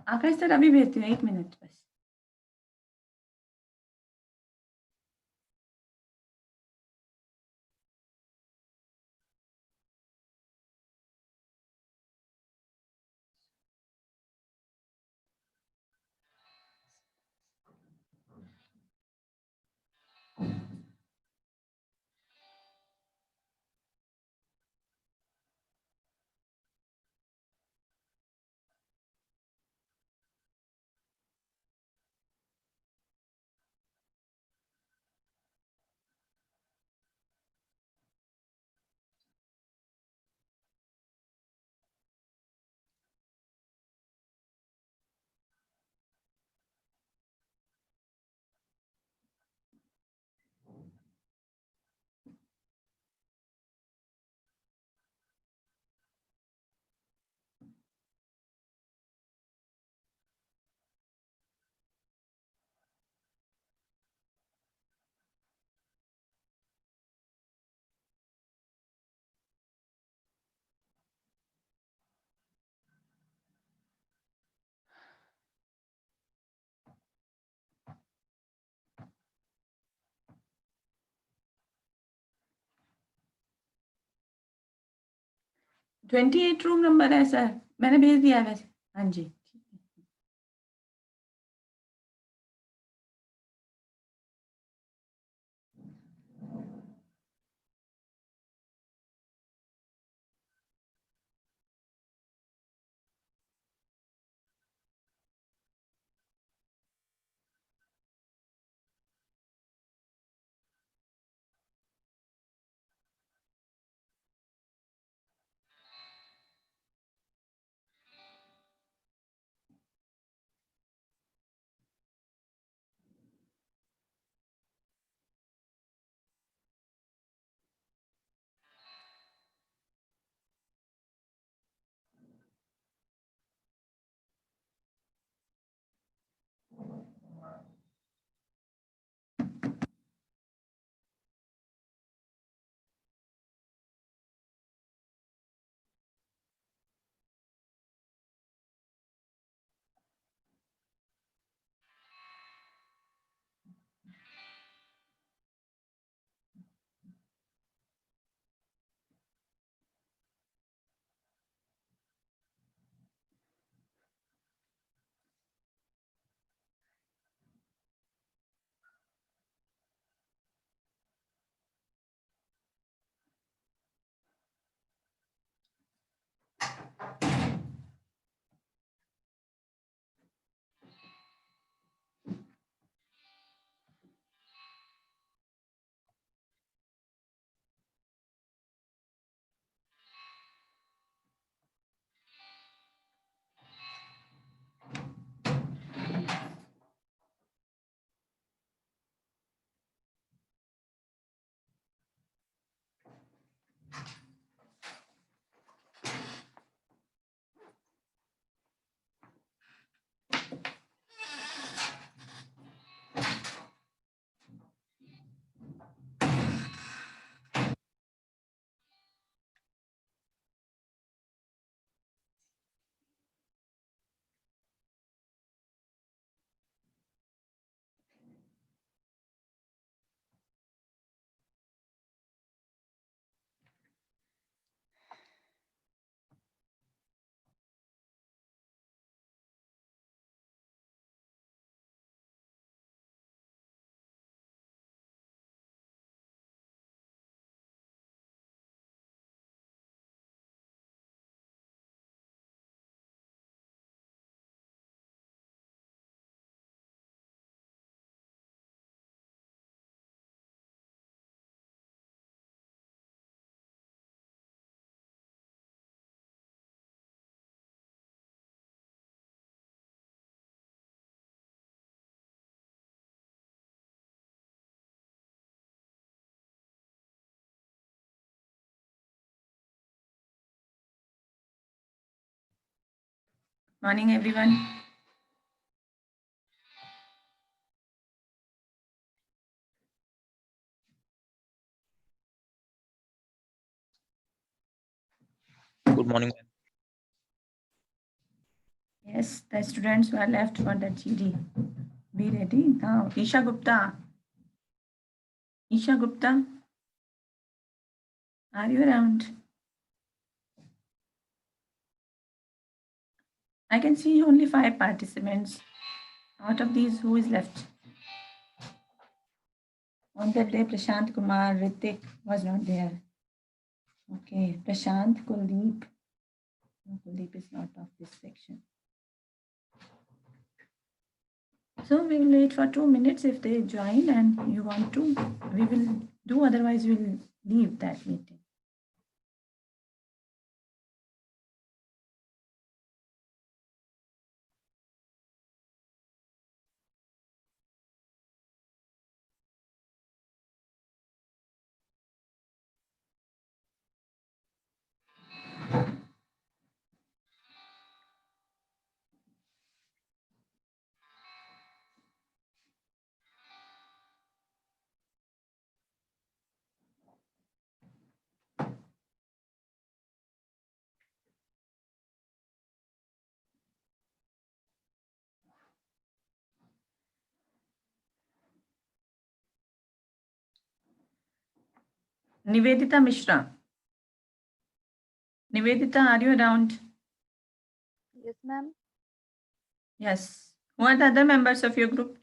आकाश sir अभी भेजती हूँ, 1 मिनट बस। ट्वेंटी 28 रूम नंबर है सर, मैंने भेज दिया है वैसे। हाँ जी। Morning everyone. Good morning. Yes, the students who are left for the GD. Be ready now. Isha Gupta. Isha Gupta, are you around? I can see only 5 participants. Out of these, who is left? On that day, Prashant Kumar, Ritik was not there. Okay, Prashant, Kuldeep. No, Kuldeep is not of this section. So we will wait for 2 minutes. If they join and you want to, we will do. Otherwise, we'll leave that meeting. Nivedita Mishra. Nivedita, are you around? Yes, ma'am. Yes. Who are the other members of your group?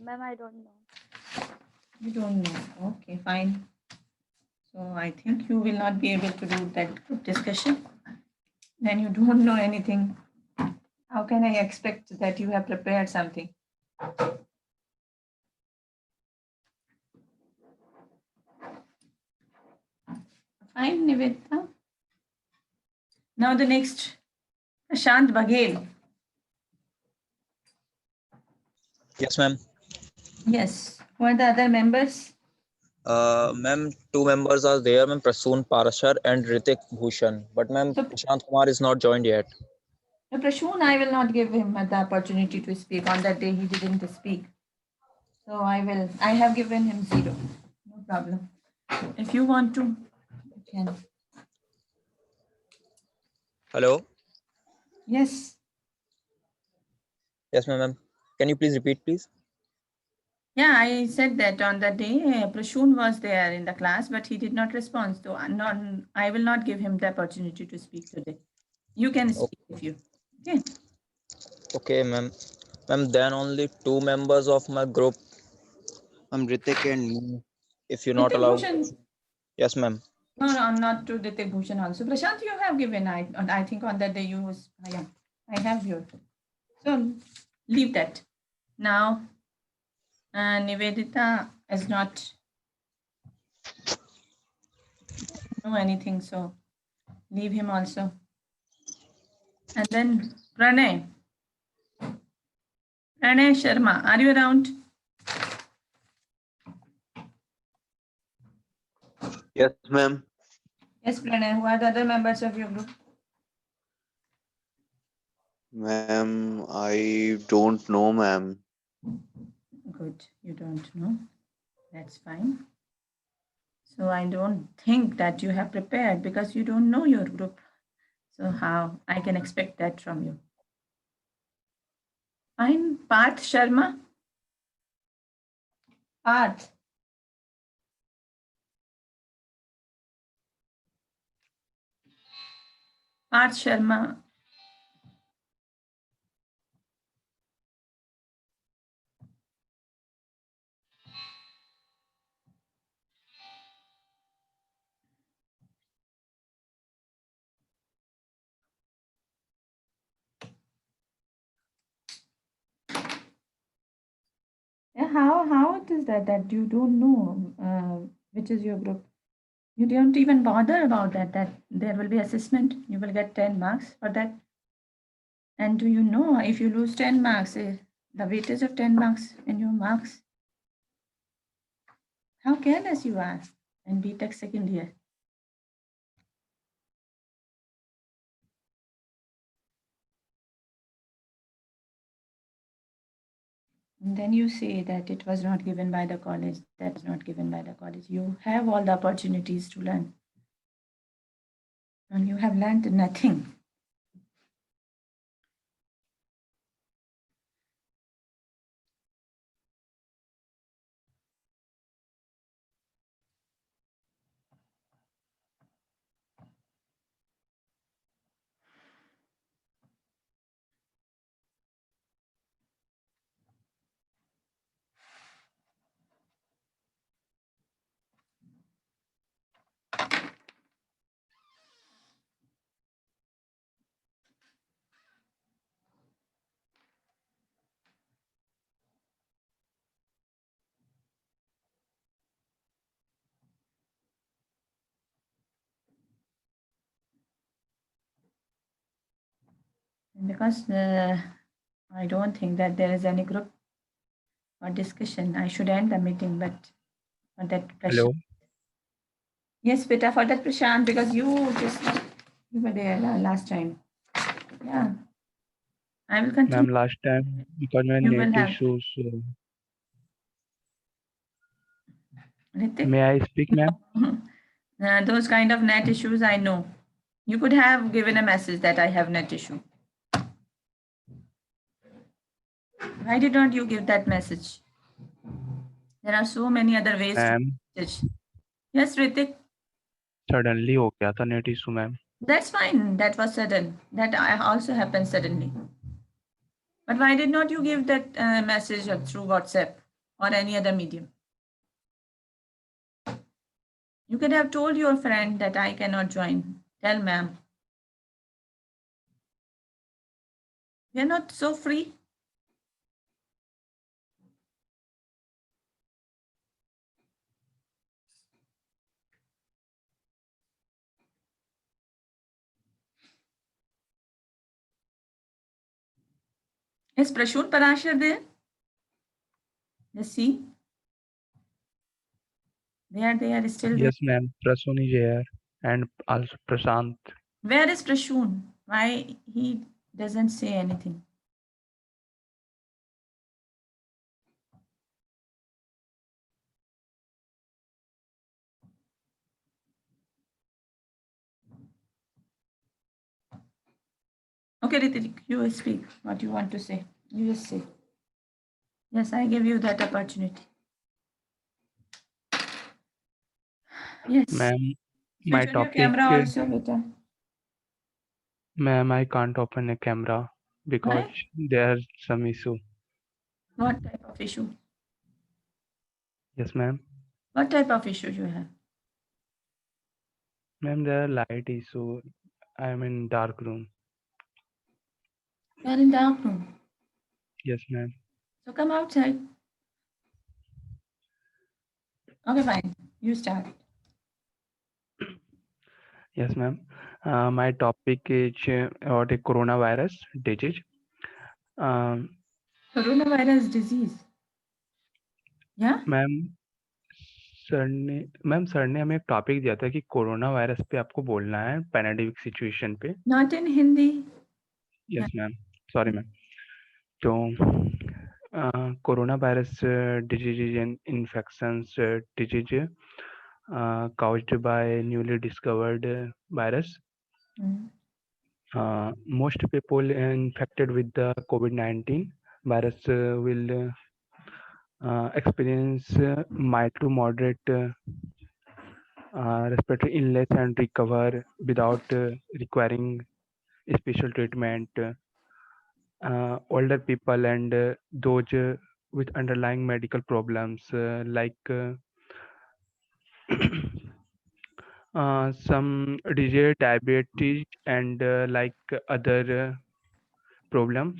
Ma'am, I don't know. You don't know. Okay, fine. So I think you will not be able to do that group discussion. Then you don't know anything. How can I expect that you have prepared something? Fine, Nivedita. Now the next, Prashant Baghel. Yes, ma'am. Yes. Who are the other members? Ma'am, 2 members are there, ma'am, Prasoon Parashar and Ritik Bhushan. But ma'am, So- Prashant Kumar is not joined yet. No, Prashun, I will not give him the opportunity to speak. On that day, he didn't speak. So I have given him 0. No problem. If you want to, you can. Hello? Yes. Yes, ma'am. Can you please repeat, please? Yeah, I said that on that day, Prashun was there in the class, but he did not respond. So I will not give him the opportunity to speak today. You can speak if you. Okay. Okay, ma'am. Ma'am, then only 2 members of my group, ma'am, Ritik and me, if you not Ritik allow. Bhushan. Yes, ma'am. No, not to Ritik Bhushan also. Prashant, you have given. I think on that day you was. Yeah, I have your. So leave that. Now, Nivedita is not know anything, so leave him also. And then Pranay. Pranay Sharma, are you around? Yes, ma'am. Yes, Pranay. Who are the other members of your group? Ma'am, I don't know, ma'am. Good. You don't know. That's fine. So I don't think that you have prepared because you don't know your group. So how I can expect that from you? Fine. Parth Sharma. Parth. Parth Sharma. Yeah, how it is that you don't know which is your group? You don't even bother about that there will be assessment. You will get 10 marks for that. And do you know if you lose 10 marks, the weightage of 10 marks in your marks? How careless you are in BTech second year. And then you say that it was not given by the college, that's not given by the college. You have all the opportunities to learn. And you have learned nothing. Because I don't think that there is any group or discussion. I should end the meeting, but for that pressure. Hello, Yes, Beta, for that Prashant, because you were there last time. Yeah, I will continue. ma'am. Last time because my You will net have issues. Ritik. May I speak, ma'am? Those kind of net issues, I know. You could have given a message that I have net issue. Why did not you give that message? There are so many other ways to Ma'am, message. Yes, Ritik. suddenly हो गया था net issue, ma'am. That's fine. That was sudden. That also happened suddenly. But why did not you give that message through WhatsApp or any other medium? You could have told your friend that I cannot join. Tell ma'am. You're not so free. Is Prashun Parashar there? Let's see. They are still there. Yes, ma'am. Prasun is here and also Prashant. Where is Prashun? Why he doesn't say anything? Okay, Ritik, you speak what you want to say. You just say. Yes, I give you that opportunity. Yes. Ma'am, my Switch on your topic. camera also, beta. Ma'am, I can't open a camera because there's some issue. What type of issue? Yes, ma'am. What type of issue you have? Ma'am, there are light issue. I'm in dark room. You are in dark room. Yes, ma'am. So come outside. Okay, fine. You start. Yes, ma'am. My topic is about the coronavirus disease. Coronavirus disease. Yeah? Ma'am sir ने हमें एक topic दिया था कि corona virus पे आपको बोलना है पैंडेमिक सिचुएशन पे. Not in Hindi. Yes ma'am, sorry ma'am. तो corona virus disease is an infections disease caused by newly discovered virus. Most people infected with the COVID-19 virus will experience mild to moderate respiratory illness and recover without requiring special treatment. Older people and those with underlying medical problems like some disease, diabetes, and like other problem,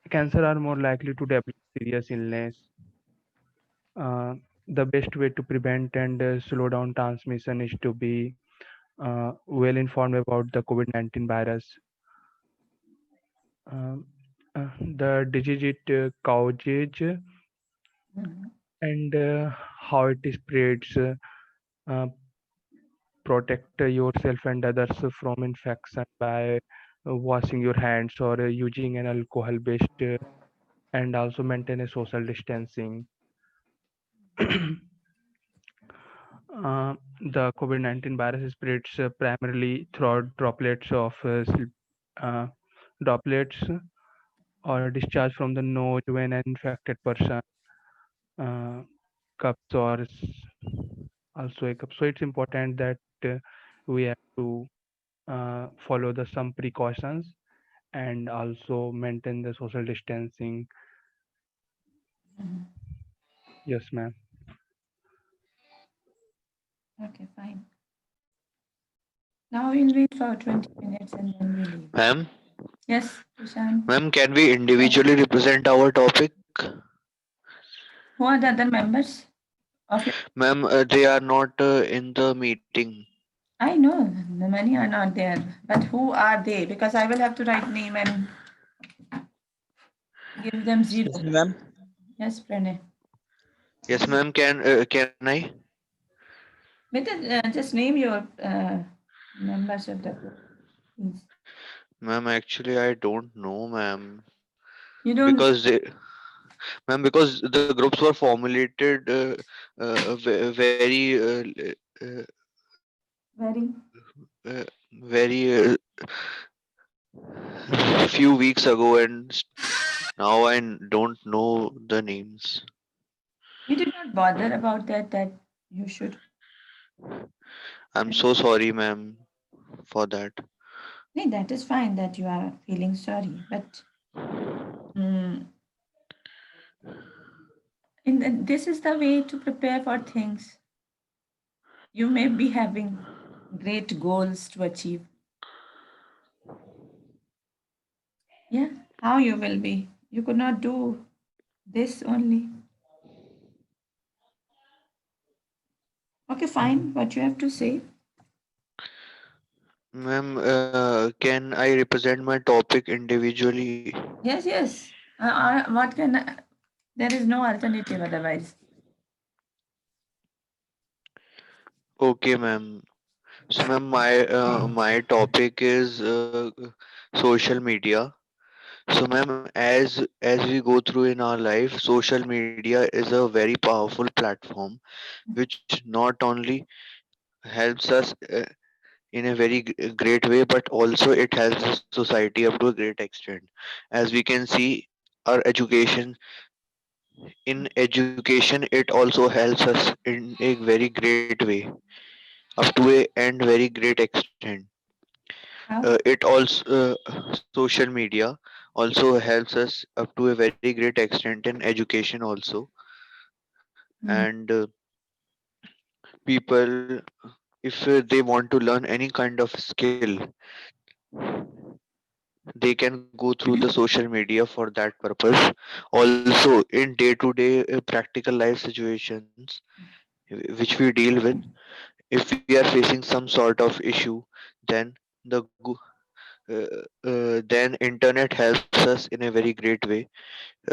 cancer are more likely to develop serious illness. The best way to prevent and slow down transmission is to be well informed about the COVID-19 virus. The disease it causes and how it spreads. Protect yourself and others from infection by washing your hands or using an alcohol-based and also maintain a social distancing. The COVID-19 virus spreads primarily through droplets or discharge from the nose when an infected person coughs or also a cough. So it's important that we have to follow the some precautions and also maintain the social distancing. Yes, ma'am. Okay, fine. Now we'll wait for 20 minutes and then we'll leave. Ma'am, Yes, Prashant. ma'am, can we individually represent our topic? Who are the other members of your? Ma'am, they are not in the meeting. I know the many are not there, but who are they? Because I will have to write name and give them zero. Excuse me, ma'am. Yes, Pranay. Yes, ma'am. Can I? Just name your members of the group, please. Ma'am, actually, I don't know, ma'am. You don't Because ma'am, because the groups were formulated very very. uh, very few weeks ago, and now I don't know the names. You did not bother about that. That you should. I'm so sorry, ma'am, for that. No, that is fine that you are feeling sorry, but mm, this is the way to prepare for things. You may be having great goals to achieve. Yeah, how you will be? You could not do this only. Okay, fine. What you have to say? Ma'am, can I represent my topic individually? Yes, yes. What can? There is no alternative otherwise. Okay, ma'am. So, ma'am, my topic is social media. So, ma'am, as we go through in our life, social media is a very powerful platform which not only helps us in a very great way, but also it helps the society up to a great extent. As we can see, our education in education, it also helps us in a very great way, up to a and very great extent. How? It also social media also helps us up to a very great extent in education also, Mm. and people, if they want to learn any kind of skill, they can go through the social media for that purpose. Also, in day to day practical life situations which we deal with, if we are facing some sort of issue, then the then internet helps us in a very great way,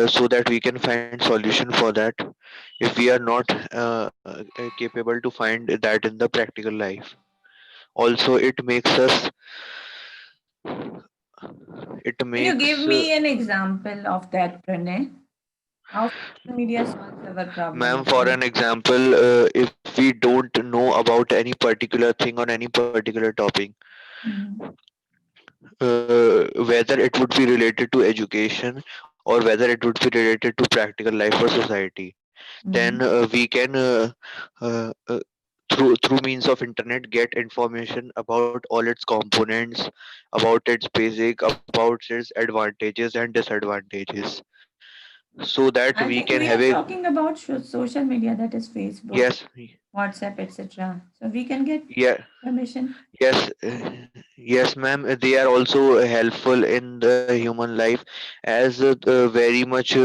so that we can find solution for that if we are not capable to find that in the practical life. Also, it Can you give makes me an example of that, Pranay? How social media solves our ma'am, problem? for an example, if we don't know about any particular thing on any particular topic, Mm. whether it would be related to education or whether it would be related to practical life or society, then Mm. we can through means of internet get information about all its components, about its basic, about its advantages and disadvantages, so that we I can think have we a are talking about social media, that is Facebook, yes. WhatsApp, etc. So we can get Yeah. information. Yes, yes, ma'am. They are also helpful in the human life, as very much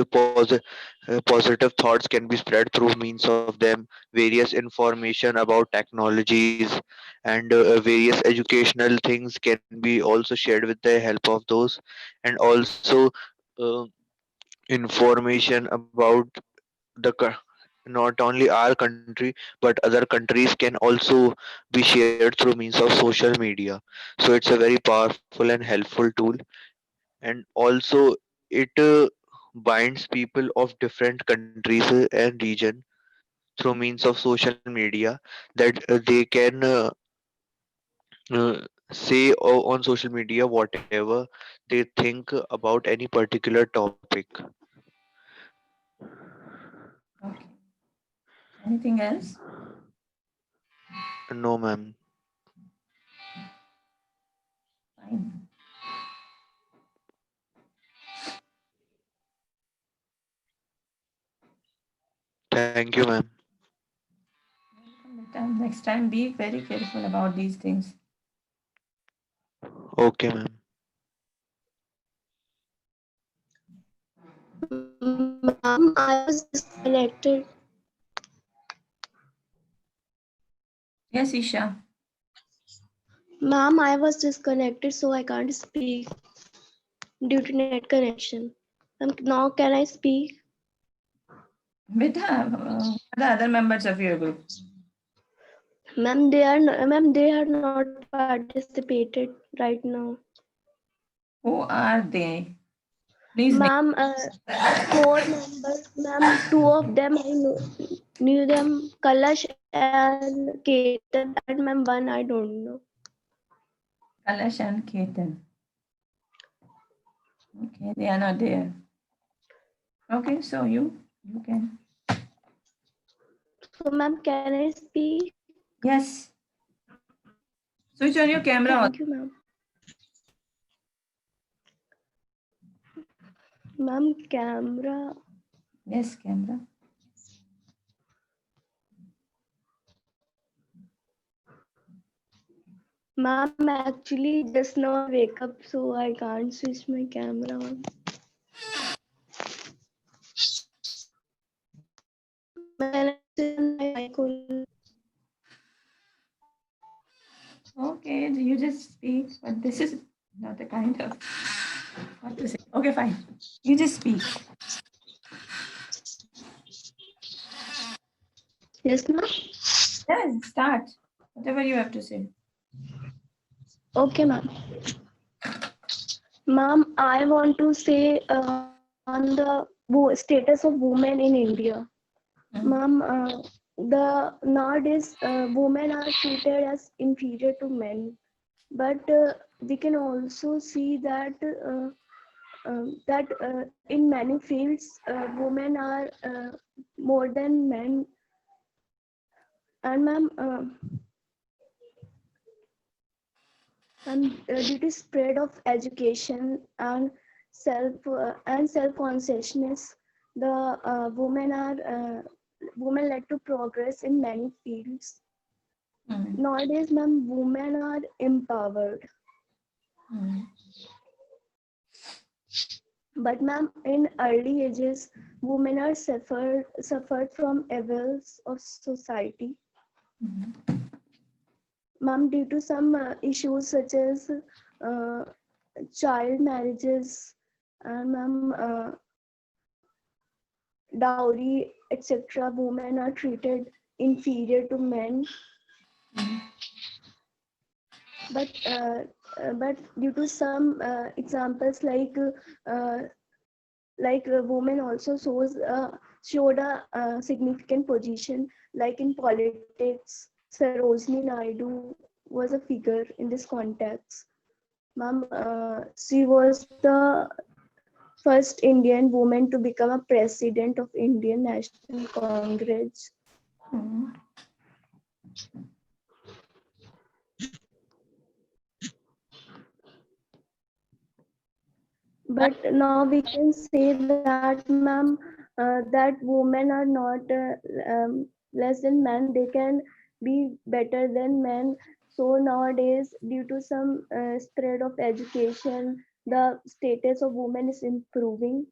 positive thoughts can be spread through means of them. Various information about technologies and various educational things can be also shared with the help of those, and also uh, information about the not only our country but other countries can also be shared through means of social media. So it's a very powerful and helpful tool, and also it binds people of different countries and region through means of social media, that they can say on social media whatever they think about any particular topic. Okay. Anything else? No, ma'am. Fine. Thank you, ma'am. Welcome, beta. Next time, be very careful about these things. Okay, ma'am. Ma'am, I was disconnected. Yes, Isha. Ma'am, I was disconnected, so I can't speak due to net connection. Now can I speak? Beta, the other members of your group. Ma'am, they are not participated right now. Who are they? Please name. Ma'am, 4 members. Ma'am, 2 of them I knew them, Kalash and Ketan, and ma'am, 1 I don't know. Kalash and Ketan. Okay, they are not there. Okay, so you can. So, ma'am, can I speak? Yes. Switch on your camera. Thank you, ma'am. Ma'am, camera. Yes, camera. Ma'am, actually, just now I wake up, so I can't switch my camera on. Can I switch on my mic only? Okay, you just speak, but this is not the kind of what to say. Okay, fine. You just speak. Yes, ma'am. Yes, start. Whatever you have to say. Okay, ma'am. Ma'am, I want to say on the status of women in India. Ma'am, the nowadays women are treated as inferior to men, but we can also see that in many fields women are more than men. And ma'am, due to spread of education and self consciousness, the women led to progress in many fields. Nowadays, ma'am, women are empowered. But ma'am, in early ages, women are suffered from evils of society. Ma'am, due to some issues such as child marriages and ma'am, dowry, etc., women are treated inferior to men. But due to some examples like women also showed a significant position, like in politics. Sarojini Naidu was a figure in this context. Ma'am, she was the first Indian woman to become a president of Indian National Congress. But now we can say that, ma'am, that women are not less than men. They can be better than men. So nowadays, due to some spread of education, the status of women is improving.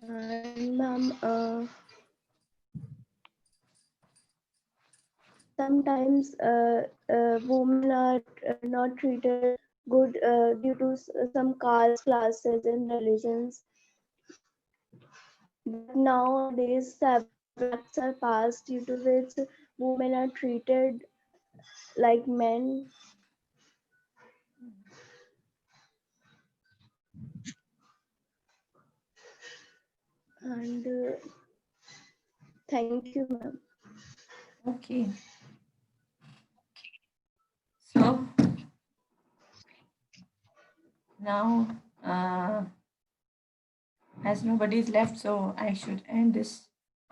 And ma'am, sometimes women are not treated good due to some caste, classes, and religions. But nowadays, several acts are passed due to which women are treated like men. And thank you, ma'am. Okay. So now, as nobody is left, so I should end this